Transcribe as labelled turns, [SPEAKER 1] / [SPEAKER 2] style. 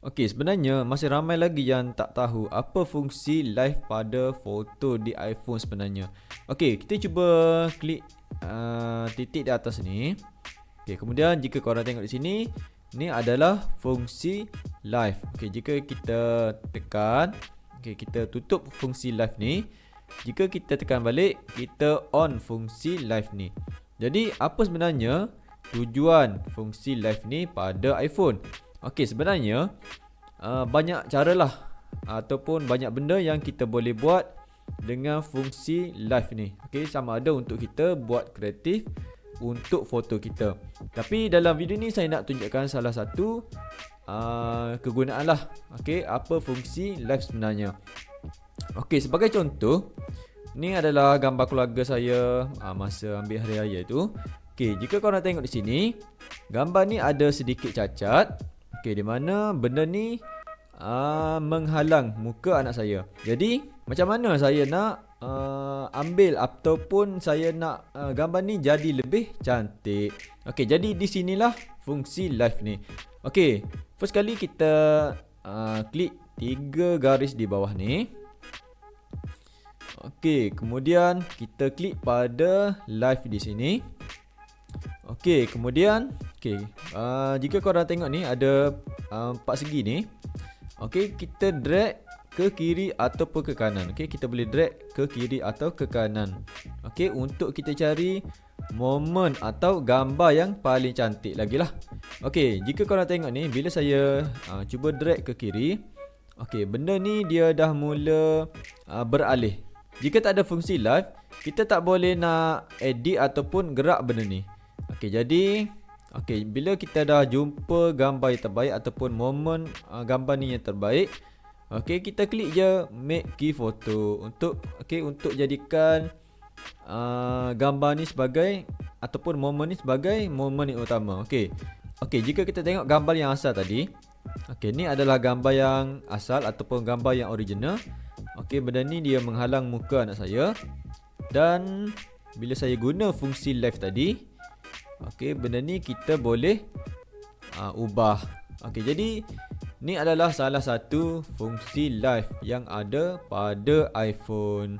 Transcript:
[SPEAKER 1] Okey, sebenarnya masih ramai lagi yang tak tahu apa fungsi live pada foto di iPhone sebenarnya. Okey, kita cuba klik titik di atas ni. Okey, kemudian jika korang tengok di sini, ni adalah fungsi live. Okey, jika kita tekan, okey, kita tutup fungsi live ni. Jika kita tekan balik, kita on fungsi live ni. Jadi, apa sebenarnya tujuan fungsi live ni pada iPhone? Okey, sebenarnya banyak cara lah ataupun banyak benda yang kita boleh buat dengan fungsi live ni. Okey, sama ada untuk kita buat kreatif untuk foto kita. Tapi dalam video ni saya nak tunjukkan salah satu kegunaan lah. Okey, apa fungsi live sebenarnya. Okey, sebagai contoh, ni adalah gambar keluarga saya masa ambil hari raya tu. Okey, jika korang tengok di sini, gambar ni ada sedikit cacat. Okey, di mana benda ni menghalang muka anak saya. Jadi, macam mana saya nak ambil ataupun saya nak gambar ni jadi lebih cantik. Okey, jadi di sinilah fungsi live ni. Okey, first kali kita klik 3 garis di bawah ni. Okey, kemudian kita klik pada live di sini. Okey, kemudian jika korang tengok ni ada 4 segi ni. Okey, kita drag ke kiri ataupun ke kanan. Okey, kita boleh drag ke kiri atau ke kanan. Okey, untuk kita cari momen atau gambar yang paling cantik lagi lah. Okey, jika korang tengok ni, bila saya cuba drag ke kiri, okey, benda ni dia dah mula beralih. Jika tak ada fungsi live, kita tak boleh nak edit ataupun gerak benda ni. Okey, jadi bila kita dah jumpa gambar yang terbaik ataupun momen gambar ni yang terbaik, okey, kita klik je make key photo untuk jadikan gambar ni sebagai ataupun momen ni sebagai momen yang utama. Okey, jika kita tengok gambar yang asal tadi, okey, ni adalah gambar yang asal ataupun gambar yang original. Okey, benda ni dia menghalang muka anak saya. Dan bila saya guna fungsi live tadi, okey, benda ni kita boleh ubah. Okey, jadi ni adalah salah satu fungsi live yang ada pada iPhone.